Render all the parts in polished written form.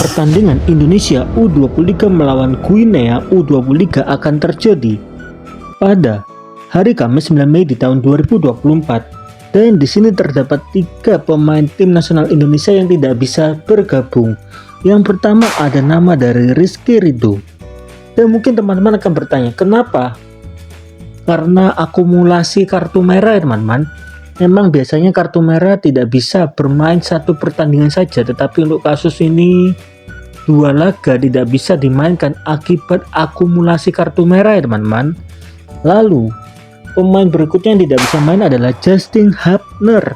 Pertandingan Indonesia U23 melawan Guinea U23 akan terjadi pada hari Kamis 9 Mei di tahun 2024. Dan di sini terdapat 3 pemain tim nasional Indonesia yang tidak bisa bergabung. Yang pertama ada nama dari Rizky Ridho. Dan mungkin teman-teman akan bertanya, kenapa? Karena akumulasi kartu merah, teman-teman. Memang biasanya kartu merah tidak bisa bermain satu pertandingan saja, tetapi untuk kasus ini 2 laga tidak bisa dimainkan akibat akumulasi kartu merah, teman-teman. Lalu pemain berikutnya yang tidak bisa main adalah Justin Hubner.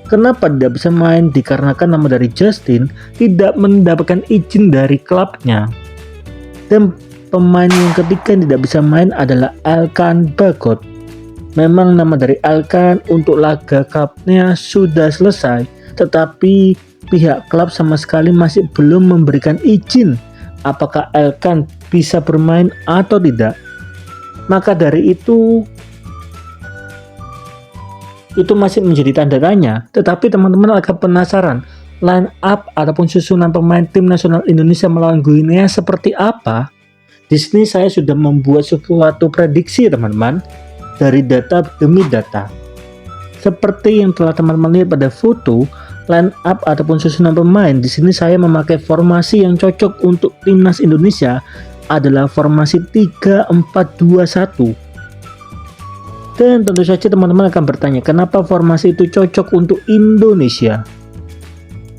Kenapa tidak bisa main? Dikarenakan nama dari Justin tidak mendapatkan izin dari klubnya. Dan pemain yang ketiga yang tidak bisa main adalah Elkan Bagot. Memang nama dari Elkan untuk laga cupnya sudah selesai, tetapi pihak klub sama sekali masih belum memberikan izin apakah Elkan bisa bermain atau tidak. Maka dari itu masih menjadi tanda tanya. Tetapi teman-teman agak penasaran, line up ataupun susunan pemain tim nasional Indonesia melawan Guinea seperti apa? Di sini saya sudah membuat suatu prediksi, teman-teman, dari data demi data. Seperti yang telah teman-teman lihat pada foto, line up ataupun susunan pemain, di sini saya memakai formasi yang cocok untuk timnas Indonesia adalah formasi 3-4-2-1. Dan tentu saja teman-teman akan bertanya, kenapa formasi itu cocok untuk Indonesia?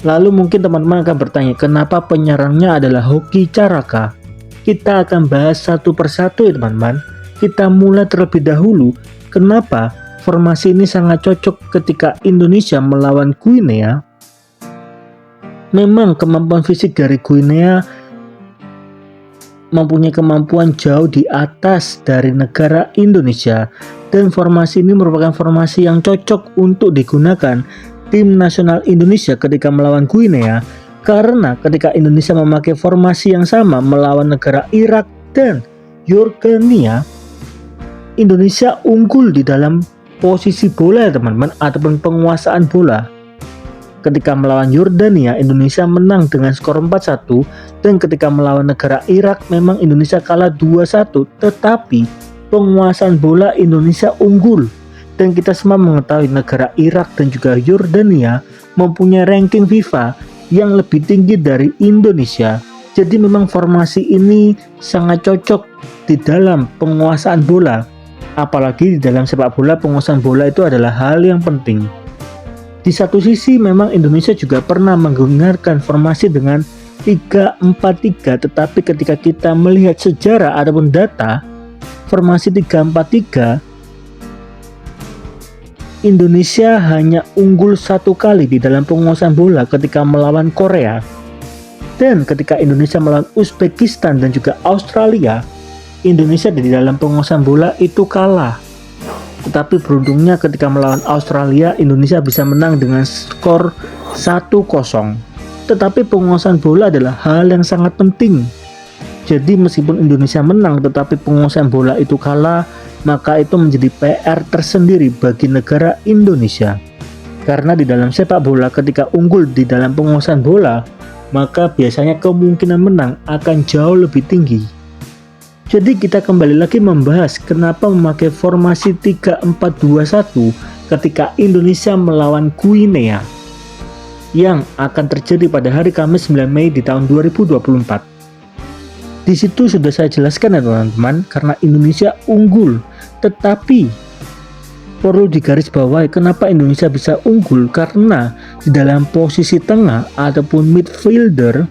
Lalu mungkin teman-teman akan bertanya, kenapa penyerangnya adalah Hoki Caraka? Kita akan bahas satu persatu ya teman-teman. Kita mulai terlebih dahulu, kenapa formasi ini sangat cocok ketika Indonesia melawan Guinea. Memang kemampuan fisik dari Guinea mempunyai kemampuan jauh di atas dari negara Indonesia, dan formasi ini merupakan formasi yang cocok untuk digunakan tim nasional Indonesia ketika melawan Guinea, karena ketika Indonesia memakai formasi yang sama melawan negara Irak dan Yordania, Indonesia unggul di dalam posisi bola teman-teman, ataupun penguasaan bola. Ketika melawan Yordania, Indonesia menang dengan skor 4-1, dan ketika melawan negara Irak memang Indonesia kalah 2-1, tetapi penguasaan bola Indonesia unggul. Dan kita semua mengetahui negara Irak dan juga Yordania mempunyai ranking FIFA yang lebih tinggi dari Indonesia. Jadi memang formasi ini sangat cocok di dalam penguasaan bola. Apalagi di dalam sepak bola, penguasaan bola itu adalah hal yang penting. Di satu sisi memang Indonesia juga pernah menggunakan formasi dengan 3-4-3, tetapi ketika kita melihat sejarah ataupun data, formasi 3-4-3 Indonesia hanya unggul 1 kali di dalam penguasaan bola ketika melawan Korea. Dan ketika Indonesia melawan Uzbekistan dan juga Australia, Indonesia di dalam penguasaan bola itu kalah. Tetapi beruntungnya ketika melawan Australia, Indonesia bisa menang dengan skor 1-0. Tetapi penguasaan bola adalah hal yang sangat penting. Jadi meskipun Indonesia menang tetapi penguasaan bola itu kalah, maka itu menjadi PR tersendiri bagi negara Indonesia. Karena di dalam sepak bola ketika unggul di dalam penguasaan bola, maka biasanya kemungkinan menang akan jauh lebih tinggi. Jadi kita kembali lagi membahas kenapa memakai formasi 3-4-2-1 ketika Indonesia melawan Guinea yang akan terjadi pada hari Kamis 9 Mei di tahun 2024. Di situ sudah saya jelaskan ya teman-teman, karena Indonesia unggul. Tetapi perlu digarisbawahi kenapa Indonesia bisa unggul, karena di dalam posisi tengah ataupun midfielder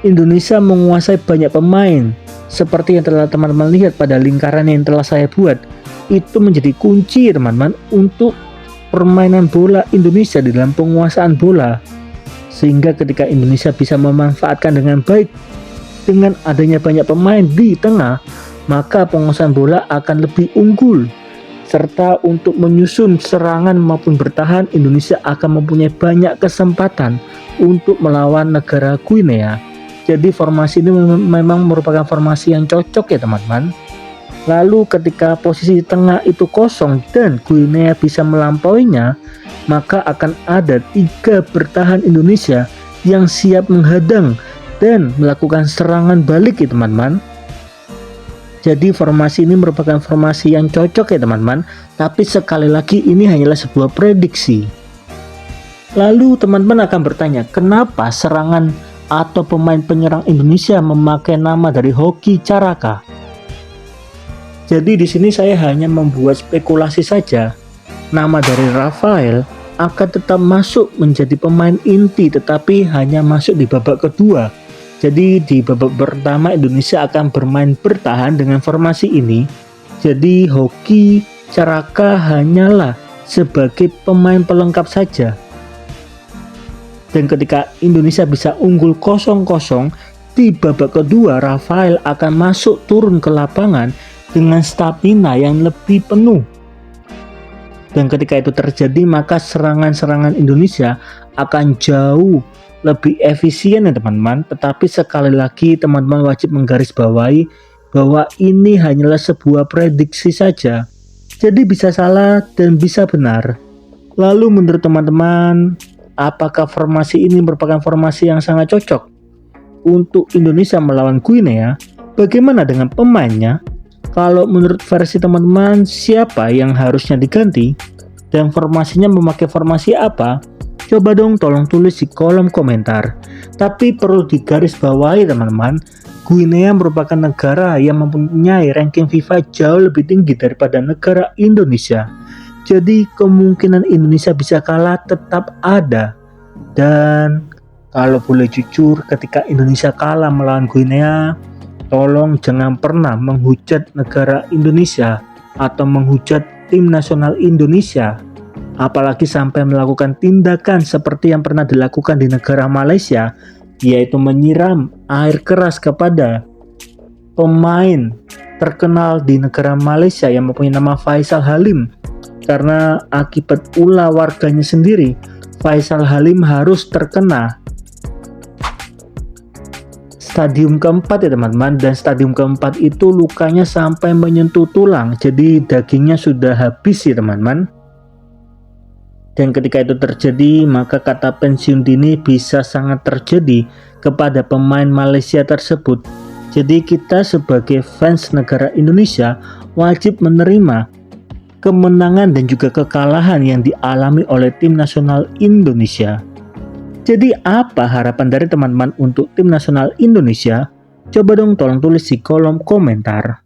Indonesia menguasai banyak pemain. Seperti yang telah teman-teman lihat pada lingkaran yang telah saya buat, itu menjadi kunci teman-teman untuk permainan bola Indonesia di dalam penguasaan bola. Sehingga ketika Indonesia bisa memanfaatkan dengan baik dengan adanya banyak pemain di tengah, maka penguasaan bola akan lebih unggul. Serta untuk menyusun serangan maupun bertahan, Indonesia akan mempunyai banyak kesempatan untuk melawan negara Guinea. Jadi formasi ini memang merupakan formasi yang cocok ya teman-teman. Lalu ketika posisi tengah itu kosong dan Guinea bisa melampauinya, maka akan ada 3 bertahan Indonesia yang siap menghadang dan melakukan serangan balik ya teman-teman. Jadi formasi ini merupakan formasi yang cocok ya teman-teman, tapi sekali lagi ini hanyalah sebuah prediksi. Lalu teman-teman akan bertanya, kenapa serangan atau pemain penyerang Indonesia memakai nama dari Hoki Caraka? Jadi di sini saya hanya membuat spekulasi saja. Nama dari Rafael akan tetap masuk menjadi pemain inti, tetapi hanya masuk di babak kedua. Jadi di babak pertama Indonesia akan bermain bertahan dengan formasi ini. Jadi Hoki Caraka hanyalah sebagai pemain pelengkap saja. Dan ketika Indonesia bisa unggul 0-0 di babak kedua, Rafael akan masuk turun ke lapangan dengan stamina yang lebih penuh. Dan ketika itu terjadi, maka serangan-serangan Indonesia akan jauh lebih efisien ya teman-teman. Tetapi sekali lagi teman-teman wajib menggarisbawahi bahwa ini hanyalah sebuah prediksi saja. Jadi bisa salah dan bisa benar. Lalu menurut teman-teman, apakah formasi ini merupakan formasi yang sangat cocok untuk Indonesia melawan Guinea? Bagaimana dengan pemainnya? Kalau menurut versi teman-teman, siapa yang harusnya diganti? Dan formasinya memakai formasi apa? Coba dong tolong tulis di kolom komentar. Tapi perlu digarisbawahi teman-teman, Guinea merupakan negara yang mempunyai ranking FIFA jauh lebih tinggi daripada negara Indonesia. Jadi kemungkinan Indonesia bisa kalah tetap ada. Dan kalau boleh jujur, ketika Indonesia kalah melawan Guinea, tolong jangan pernah menghujat negara Indonesia atau menghujat tim nasional Indonesia. Apalagi sampai melakukan tindakan seperti yang pernah dilakukan di negara Malaysia, yaitu menyiram air keras kepada pemain terkenal di negara Malaysia yang mempunyai nama Faisal Halim. Karena akibat ulah warganya sendiri, Faisal Halim harus terkena stadium keempat ya teman-teman. Dan stadium keempat itu lukanya sampai menyentuh tulang, jadi dagingnya sudah habis ya teman-teman. Dan ketika itu terjadi, maka kata pensiun dini bisa sangat terjadi kepada pemain Malaysia tersebut. Jadi kita sebagai fans negara Indonesia wajib menerima kemenangan dan juga kekalahan yang dialami oleh tim nasional Indonesia. Jadi apa harapan dari teman-teman untuk tim nasional Indonesia? Coba dong tolong tulis di kolom komentar.